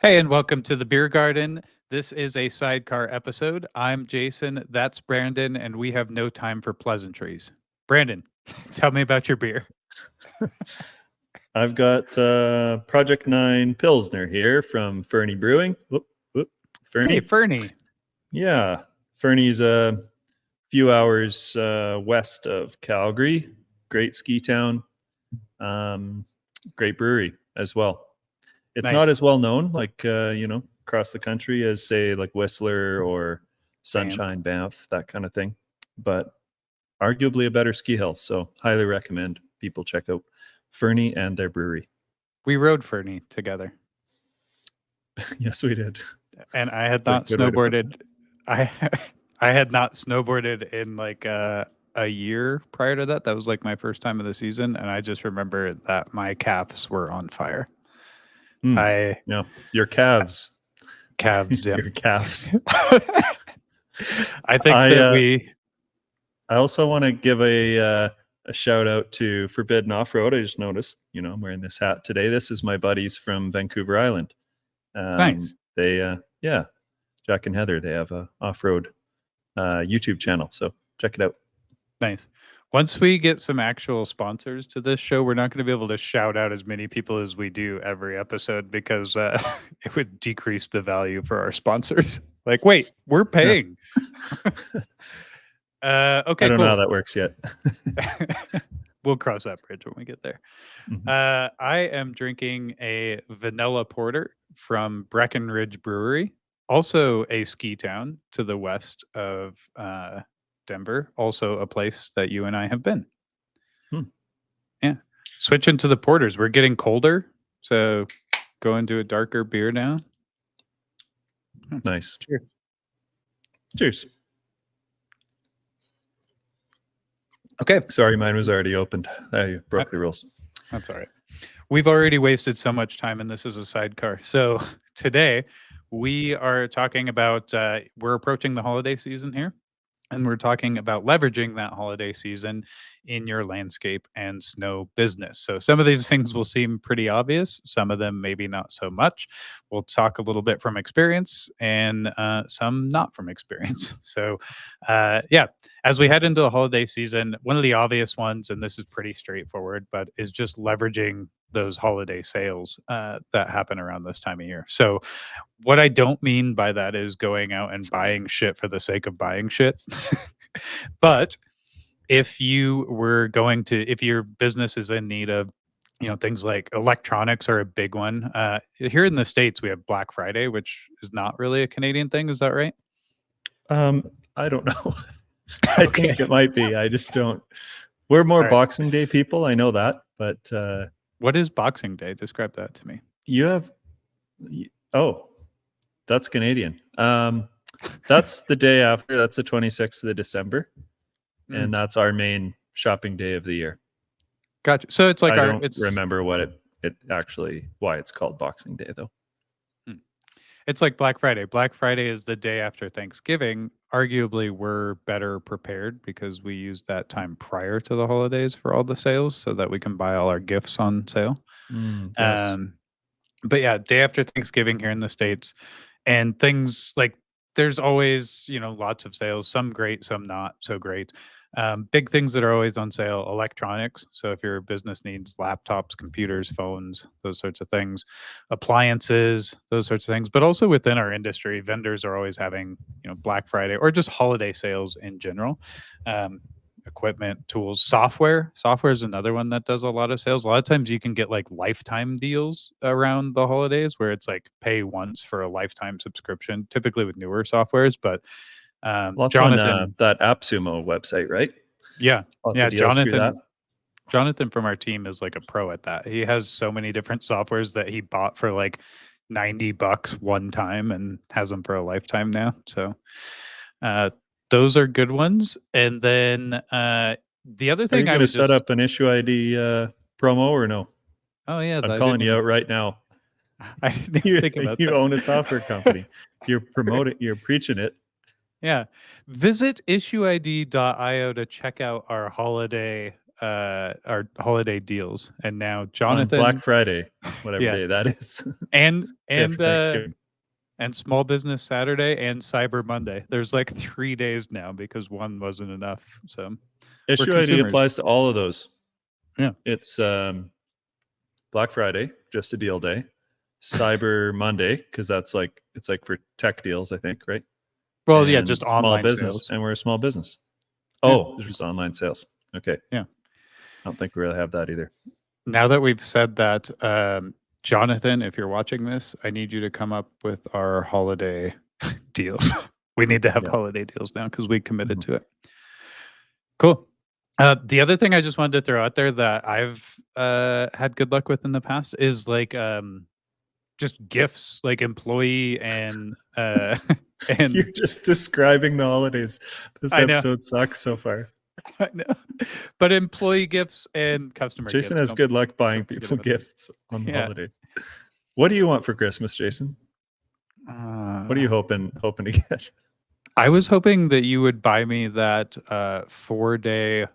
Hey, and welcome to the Beer Garden. This is a Sidecar episode. I'm Jason, that's Brandon, and we have no time for pleasantries. Brandon, tell me about your beer. I've got Project 9 Pilsner here from Fernie Brewing. Fernie. Hey, Fernie. Yeah, Fernie's a few hours west of Calgary. Great ski town. Great brewery as well. It's not as well known, like, across the country as, say, like Whistler or Sunshine, Banff, that kind of thing. But arguably a better ski hill. So highly recommend people check out Fernie and their brewery. We rode Fernie together. Yes, we did. And I had not snowboarded. I had not snowboarded in like a year prior to that. That was like my first time of the season. And I just remember that my calves were on fire. Your calves. Calves, yeah. Your calves. I think I also want to give a shout out to Forbidden Off-Road. I just noticed, I'm wearing this hat today. This is my buddies from Vancouver Island. Nice. They, Jack and Heather, they have a off-road YouTube channel. So check it out. Nice. Once we get some actual sponsors to this show, we're not going to be able to shout out as many people as we do every episode because it would decrease the value for our sponsors. Like, wait, we're paying. Yeah. Okay, I don't know how that works yet. We'll cross that bridge when we get there. Mm-hmm. I am drinking a vanilla porter from Breckenridge Brewery, also a ski town to the west of Denver, also a place that you and I have been. Yeah. Switching to the porters. We're getting colder, so go into a darker beer now. Nice. Cheers. Cheers. Okay. Sorry, mine was already opened. I broke the rules. That's all right. We've already wasted so much time, and this is a sidecar. So today we are talking about, we're approaching the holiday season here. And we're talking about leveraging that holiday season in your landscape and snow business. So some of these things will seem pretty obvious. Some of them maybe not so much. We'll talk a little bit from experience and some not from experience. So as we head into the holiday season, one of the obvious ones, and this is pretty straightforward, but is just leveraging those holiday sales that happen around this time of year. So what I don't mean by that is going out and buying shit for the sake of buying shit. But if you were if your business is in need of, things like electronics are a big one. Here in the States, we have Black Friday, which is not really a Canadian thing. Is that right? I don't know. I think it might be. I just don't. We're more Boxing Day people. I know that. But what is Boxing Day? Describe that to me. You have... Oh, that's Canadian. That's the day after. That's the 26th of December. And that's our main shopping day of the year. Gotcha. So it's like I don't remember what it actually, why it's called Boxing Day, though. It's like Black Friday. Black Friday is the day after Thanksgiving. Arguably, we're better prepared because we use that time prior to the holidays for all the sales so that we can buy all our gifts on sale. Yes. But yeah, day after Thanksgiving here in the States, and things like there's always, lots of sales, some great, some not so great. Big things that are always on sale, electronics. So if your business needs laptops, computers, phones, those sorts of things, appliances, those sorts of things. But also within our industry, vendors are always having, Black Friday or just holiday sales in general. Equipment, tools, software. Software is another one that does a lot of sales. A lot of times you can get like lifetime deals around the holidays where it's like pay once for a lifetime subscription, typically with newer softwares. But Jonathan, on that AppSumo website, right? Yeah. Jonathan from our team is like a pro at that. He has so many different softwares that he bought for like $90 one time and has them for a lifetime now. So those are good ones. And then the other thing, are you going to set up an issue ID promo or no? Oh yeah, I'm calling you out right now. I didn't even think about that. You own a software company. You're promoting. You're preaching it. Yeah. Visit issueid.io to check out our holiday our holiday deals, and now On Jonathan, Black Friday, whatever yeah, day that is. and After Thanksgiving. and Small Business Saturday and Cyber Monday. There's like 3 days now because one wasn't enough. So we're Issue ID consumers. applies to all of those. Yeah. It's Black Friday, just a deal day. Cyber Monday, because that's like it's like for tech deals, I think, right? Well, yeah, And just small online business, sales. and we're a small business. Yeah, Oh, just online sales. Okay. Yeah. I don't think we really have that either. Now that we've said that, Jonathan, if you're watching this, I need you to come up with our holiday deals. We need to have holiday deals now because we committed to it. Cool. The other thing I just wanted to throw out there that I've had good luck with in the past is like just gifts, like employee and and You're just describing the holidays. This I know. episode sucks so far. I know. But employee gifts and customer gifts. Jason has good luck buying people gifts on the holidays. What do you want for Christmas, Jason? What are you hoping to get? I was hoping that you would buy me that 4-day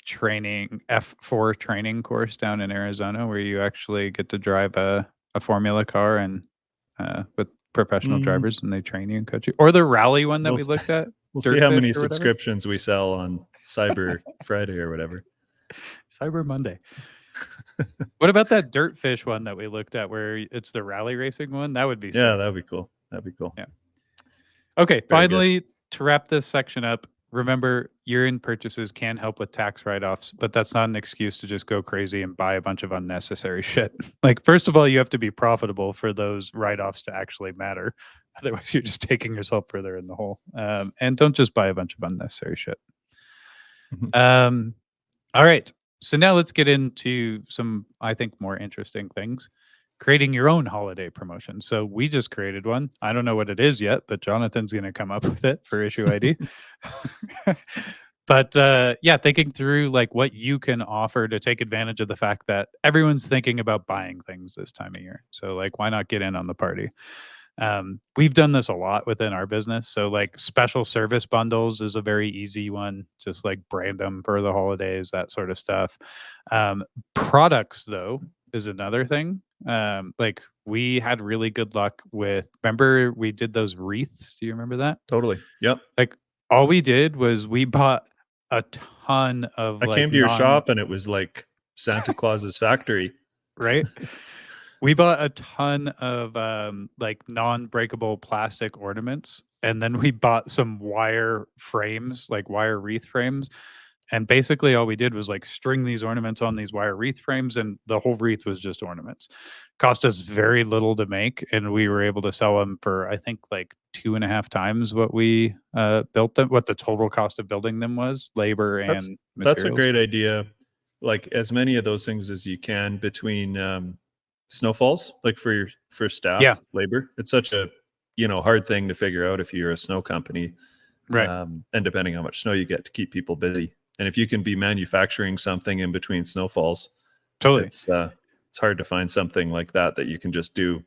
training F4 training course down in Arizona where you actually get to drive a formula car and with professional drivers and they train you and coach you, or the rally one that we looked at. We'll see how many subscriptions we sell on Cyber Friday or whatever. Cyber Monday. What about that Dirtfish one that we looked at where it's the rally racing one? That would be sick. That would be cool. That'd be cool. Yeah. Okay, finally, to wrap this section up, remember year-end purchases can help with tax write-offs, but that's not an excuse to just go crazy and buy a bunch of unnecessary shit. Like, first of all, you have to be profitable for those write-offs to actually matter. Otherwise, you're just taking yourself further in the hole. And don't just buy a bunch of unnecessary shit. All right. So now let's get into some, I think, more interesting things. Creating your own holiday promotion. So we just created one. I don't know what it is yet, but Jonathan's going to come up with it for issue ID. But yeah, thinking through like what you can offer to take advantage of the fact that everyone's thinking about buying things this time of year. So like, why not get in on the party? We've done this a lot within our business. So like special service bundles is a very easy one. Just like brand them for the holidays, that sort of stuff. Products though is another thing. Like we had really good luck with, remember we did those wreaths? Do you remember that? Totally. Yep. Like all we did was we bought a ton of I came to your shop and it was like Santa Claus's factory. Right? We bought a ton of like non-breakable plastic ornaments, and then we bought some wire frames, like wire wreath frames. And basically all we did was like string these ornaments on these wire wreath frames, and the whole wreath was just ornaments. Cost us very little to make, and we were able to sell them for, I think, like 2.5 times what we built them, what the total cost of building them was, labor and materials. That's a great idea. Like as many of those things as you can between snowfalls, like for staff labor. It's such a hard thing to figure out if you're a snow company, right? And depending on how much snow you get to keep people busy. And if you can be manufacturing something in between snowfalls, totally, it's hard to find something like that you can just do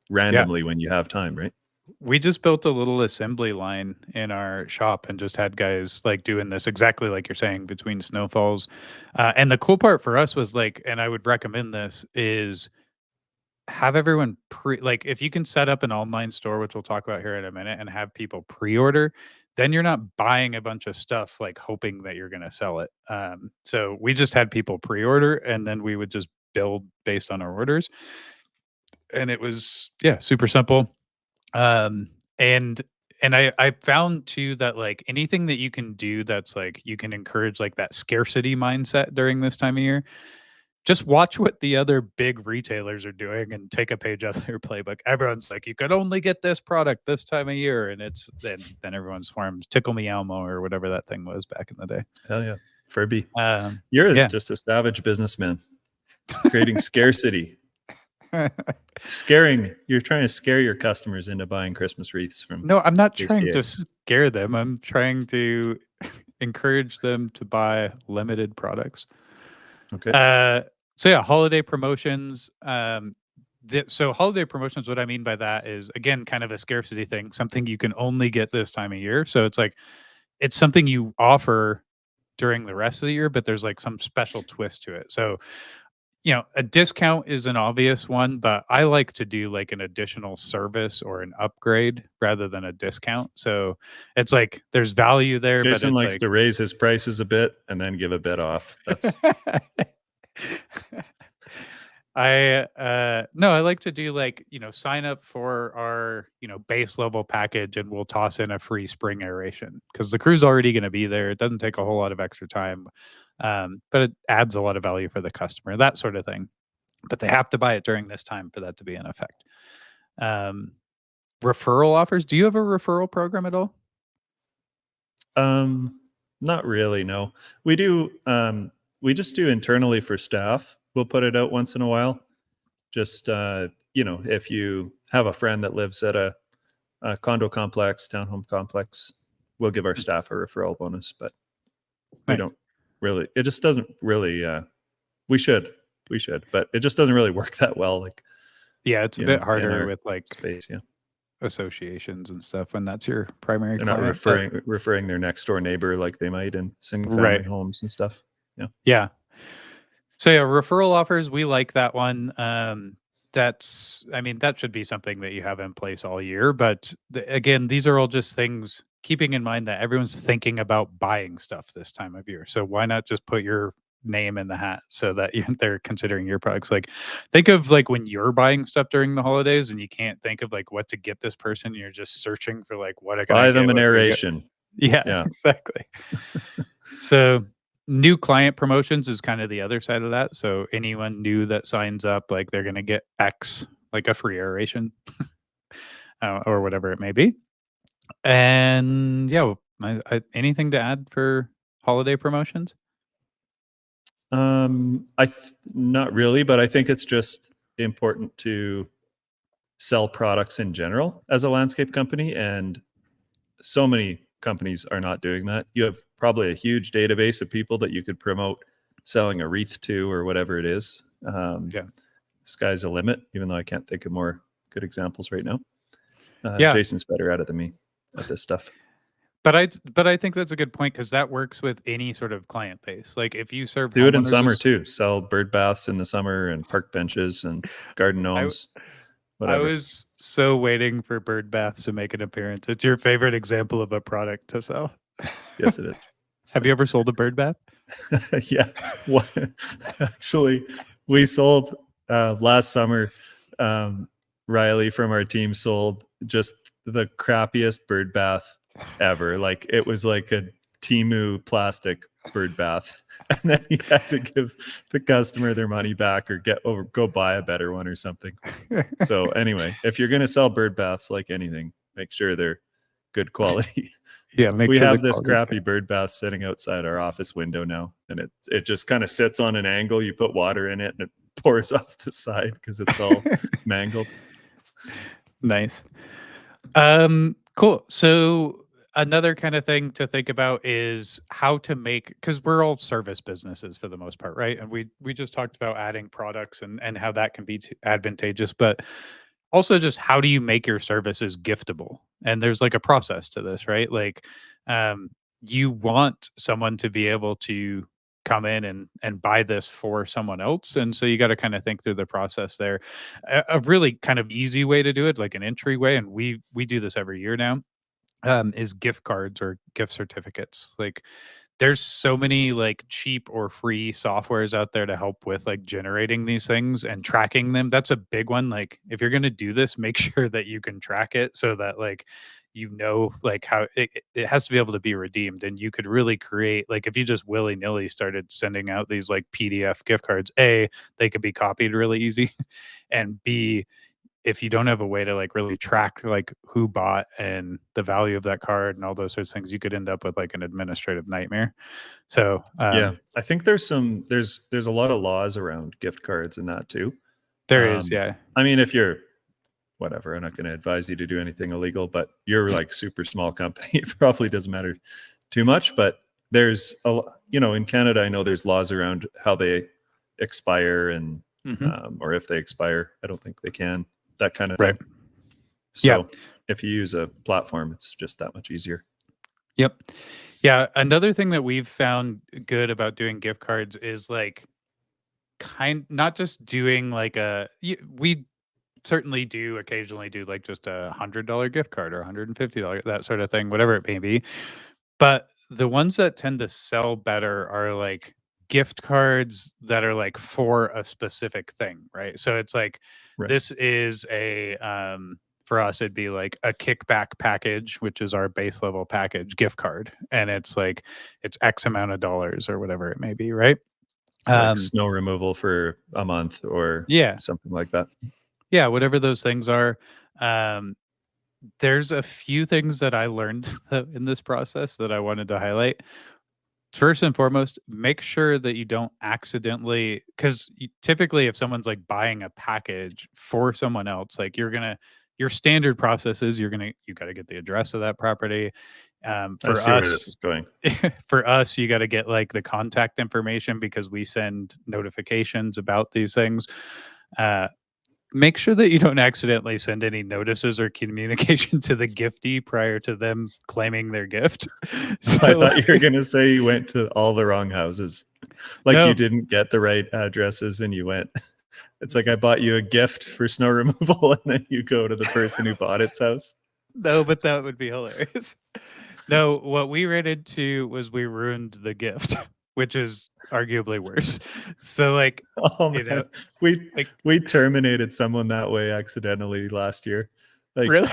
randomly when you have time, right? We just built a little assembly line in our shop and just had guys like doing this exactly like you're saying between snowfalls. And the cool part for us was like, and I would recommend this, is have everyone like if you can set up an online store, which we'll talk about here in a minute, and have people pre-order, then you're not buying a bunch of stuff like hoping that you're going to sell it. So we just had people pre-order, and then we would just build based on our orders, and it was super simple. And I found too that like anything that you can do that's like you can encourage like that scarcity mindset during this time of year. Just watch what the other big retailers are doing and take a page out of their playbook. Everyone's like, you could only get this product this time of year. And it's then everyone's forms Tickle Me Elmo or whatever that thing was back in the day. Hell yeah. Furby. You're just a savage businessman creating scarcity. You're trying to scare your customers into buying Christmas wreaths from No, I'm not trying to scare them. I'm trying to encourage them to buy limited products. Okay. So yeah, holiday promotions. So holiday promotions, what I mean by that is, again, kind of a scarcity thing, something you can only get this time of year. So it's like, it's something you offer during the rest of the year, but there's like some special twist to it. So, a discount is an obvious one, but I like to do like an additional service or an upgrade rather than a discount. So it's like there's value there, but Jason it's likes like to raise his prices a bit and then give a bit off. That's I like to do like, sign up for our, base level package and we'll toss in a free spring aeration because the crew's already going to be there. It doesn't take a whole lot of extra time. But it adds a lot of value for the customer, that sort of thing. But they have to buy it during this time for that to be in effect. Referral offers. Do you have a referral program at all? Not really, no. We do we just do internally for staff. We'll put it out once in a while. Just if you have a friend that lives at a condo complex, townhome complex, we'll give our staff a referral bonus, but we don't really, it just doesn't really we should, but it just doesn't really work that well. Like, yeah, it's a bit harder with like space, associations and stuff when that's your primary They're client. Not referring their next door neighbor like they might in single family homes and stuff. Yeah. So yeah, referral offers, we like that one. That should be something that you have in place all year. But again, these are all just things keeping in mind that everyone's thinking about buying stuff this time of year. So why not just put your name in the hat so that they're considering your products? Like, think of like when you're buying stuff during the holidays and you can't think of like what to get this person. And you're just searching for like what I can buy them an aeration. Yeah, exactly. So new client promotions is kind of the other side of that. So anyone new that signs up, like they're going to get X, like a free aeration or whatever it may be. And yeah, anything to add for holiday promotions? Not really, but I think it's just important to sell products in general as a landscape company, and so many companies are not doing that. You have probably a huge database of people that you could promote selling a wreath to or whatever it is. Sky's the limit, even though I can't think of more good examples right now. Jason's better at it than me at this stuff. But I think that's a good point because that works with any sort of client base. Like if you serve do it in summer too, sell bird baths in the summer and park benches and garden gnomes. Whatever. I was so waiting for bird baths to make an appearance. It's your favorite example of a product to sell. Yes, it is. Have you ever sold a bird bath? Yeah. Actually, we sold last summer. Riley from our team sold just the crappiest bird bath ever. Like it was like a Temu plastic bird bath, and then he had to give the customer their money back or go buy a better one or something. So anyway, if you're going to sell bird baths, like anything, make sure they're good quality. Yeah, we have this crappy bird bath sitting outside our office window now, and it just kind of sits on an angle. You put water in it and it pours off the side because it's all mangled. Nice. Cool. So another kind of thing to think about is how to make, because we're all service businesses for the most part, right? And we just talked about adding products and how that can be advantageous, but also just how do you make your services giftable? And there's like a process to this, right? Like you want someone to be able to come in and buy this for someone else, and so you got to kind of think through the process there. A really kind of easy way to do it, like an entryway, and we do this every year now, is gift cards or gift certificates. Like there's so many like cheap or free softwares out there to help with like generating these things and tracking them. That's a big one. Like if you're going to do this, make sure that you can track it so that like like how it has to be able to be redeemed. And you could really create, like if you just willy-nilly started sending out these like PDF gift cards, A, they could be copied really easy, and B, if you don't have a way to like really track like who bought and the value of that card and all those sorts of things, you could end up with like an administrative nightmare. So yeah, I think there's a lot of laws around gift cards and that too. There is, yeah. I mean, if you're whatever, I'm not going to advise you to do anything illegal, but you're like super small company, it probably doesn't matter too much. But there's in Canada, I know there's laws around how they expire and or if they expire. I don't think they can. That kind of thing. So if you use a platform, it's just that much easier. Yep. Yeah, another thing that we've found good about doing gift cards is like not just doing like we certainly do occasionally do like just $100 gift card or $150, that sort of thing, whatever it may be. But the ones that tend to sell better are like gift cards that are like for a specific thing, right? So it's like Right. this is for us it'd be like a kickback package, which is our base level package gift card, and it's like it's X amount of dollars or whatever it may be, right? Like Um snow removal for a month or yeah. something like that. Yeah, whatever those things are. Um there's a few things that I learned in this process that I wanted to highlight. First and foremost, make sure that you don't accidentally, because typically if someone's like buying a package for someone else, like your standard process is you got to get the address of that property. I For see where this us, is going. for us, you got to get like the contact information because we send notifications about these things. Uh, Make sure that you don't accidentally send any notices or communication to the giftee prior to them claiming their gift. I So thought you were going to say you went to all the wrong houses. Like you no, didn't get the right addresses and you went. It's like I bought you a gift for snow removal and then you go to the person who bought its house. no, but that would be hilarious. No, what we ran into was we ruined the gift, which is arguably worse. So like, Oh you know, man, we like we terminated someone that way accidentally last year. Like really?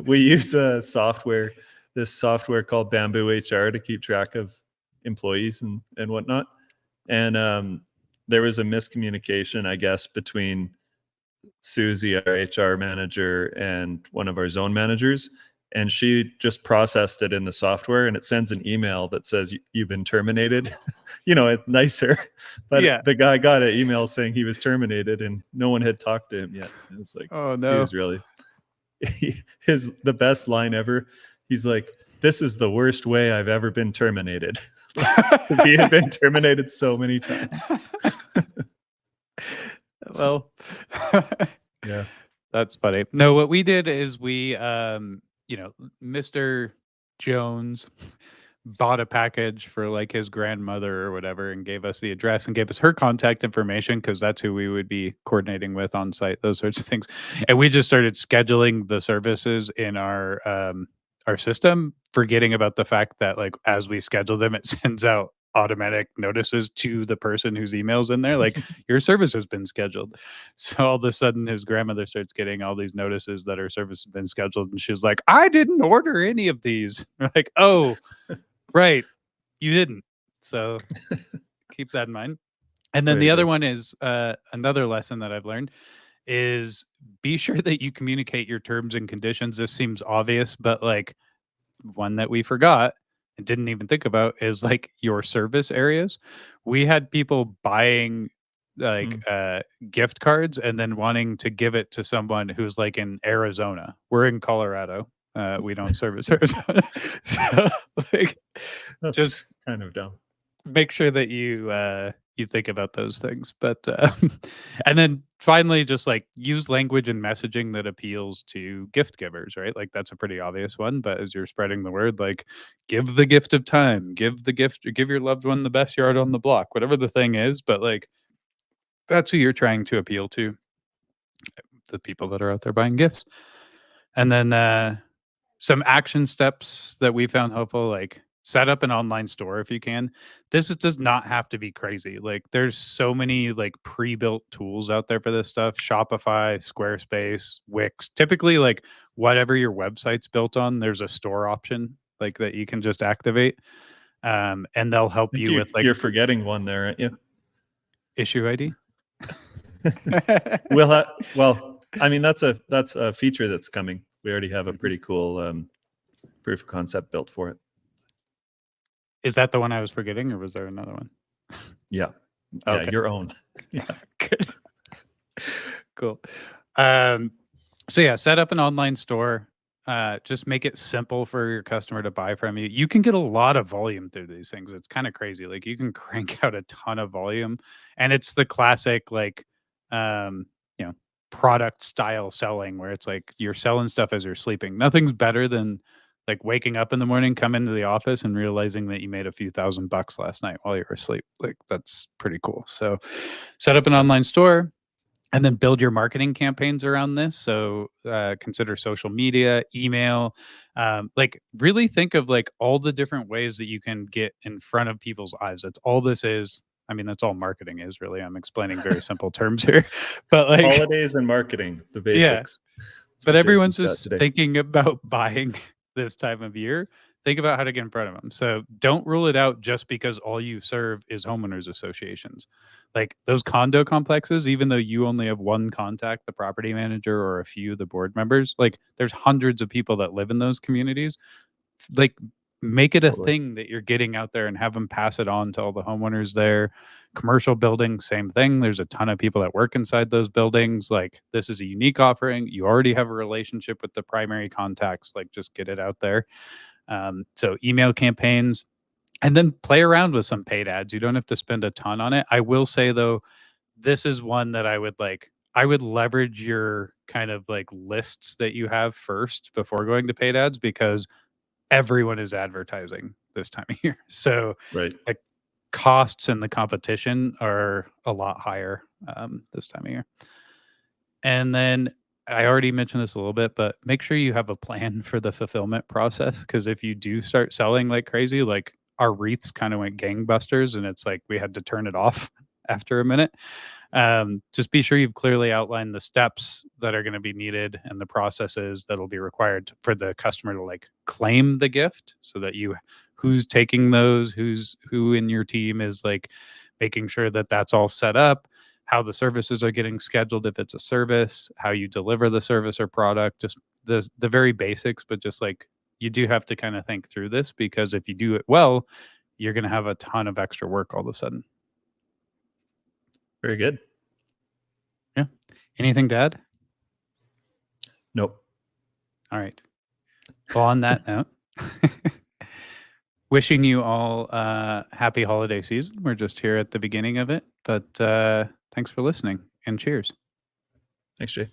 we use this software called Bamboo HR to keep track of employees and whatnot. And there was a miscommunication, I guess, between Susie, our HR manager, and one of our zone managers. And she just processed it in the software and it sends an email that says, "You've been terminated." It's nicer. Yeah. But the guy got an email saying he was terminated and no one had talked to him yet. It was like, Oh he no. was really, the best line ever. He's like, "This is the worst way I've ever been terminated." Because he had been terminated so many times. Well, Yeah. that's funny. No, what we did is Mr. Jones bought a package for like his grandmother or whatever and gave us the address and gave us her contact information because that's who we would be coordinating with on site, those sorts of things. And we just started scheduling the services in our system, forgetting about the fact that like as we schedule them, it sends out automatic notices to the person whose email's in there, like your service has been scheduled. So all of a sudden his grandmother starts getting all these notices that her service has been scheduled, and she's like, I didn't order any of these. We're like, oh, right. You didn't. So keep that in mind. And then Way the to other go. one is another lesson that I've learned is be sure that you communicate your terms and conditions. This seems obvious, but like one that we forgot and didn't even think about is like your service areas. We had people buying like Mm. gift cards and then wanting to give it to someone who's like in Arizona. We're in Colorado. We don't service Arizona. So, like, just That's kind of dumb. make sure that you think about those things. But and then finally, just like use language and messaging that appeals to gift givers, right? Like that's a pretty obvious one. But as you're spreading the word, like give the gift of time, give your loved one the best yard on the block, whatever the thing is. But like that's who you're trying to appeal to, the people that are out there buying gifts. And then some action steps that we found helpful, like set up an online store if you can. Does not have to be crazy. Like there's so many like pre-built tools out there for this stuff. Shopify, Squarespace, Wix. Typically like whatever your website's built on, there's a store option like that you can just activate. And they'll I help think you with like you're forgetting one there, aren't you? issue ID. Well, I mean that's a feature that's coming. We already have a Mhm. pretty cool proof of concept built for it. Is that the one I was forgetting, or was there another one? Yeah. Yeah, Okay. your own. Yeah. Good. Cool. So yeah, set up an online store. Just make it simple for your customer to buy from you. You can get a lot of volume through these things. It's kind of crazy. Like you can crank out a ton of volume, and it's the classic like, um, you know, product style selling where it's like you're selling stuff as you're sleeping. Nothing's better than Like waking up in the morning, come into the office and realizing that you made a few $1,000 last night while you were asleep. Like that's pretty cool. So set up an online store and then build your marketing campaigns around this. So consider social media, email, like really think of like all the different ways that you can get in front of people's eyes. That's all this is. I mean, that's all marketing is really. I'm explaining very simple terms here, but like holidays and marketing, the yeah, basics. but everyone's just thinking about buying this time of year. Think about how to get in front of them. So don't rule it out just because all you serve is homeowners associations. Like those condo complexes, even though you only have one contact, the property manager or a few of the board members, like there's hundreds of people that live in those communities. Like make it a thing that you're getting out there and have them pass it on to all the homeowners there. Commercial buildings, same thing. There's a ton of people that work inside those buildings. Like this is a unique offering. You already have a relationship with the primary contacts. Like just get it out there. So email campaigns, and then play around with some paid ads. You don't have to spend a ton on it. I will say though, this is one that I would leverage your kind of like lists that you have first before going to paid ads, because everyone is advertising this time of year. So like costs and the competition are a lot higher this time of year. And then I already mentioned this a little bit, but make sure you have a plan for the fulfillment process. Because if you do start selling like crazy, like our wreaths kind of went gangbusters and it's like we had to turn it off after a minute. Just be sure you've clearly outlined the steps that are going to be needed and the processes that'll be required for the customer to like claim the gift, so that who's taking those, who in your team is like making sure that that's all set up, how the services are getting scheduled if it's a service, how you deliver the service or product, just the very basics. But just like you do have to kind of think through this, because if you do it well, you're going to have a ton of extra work all of a sudden. Very good. Yeah. Anything to add? Nope. All right. Well, on that note, wishing you all happy holiday season. We're just here at the beginning of it, but thanks for listening and cheers. Thanks, Jay.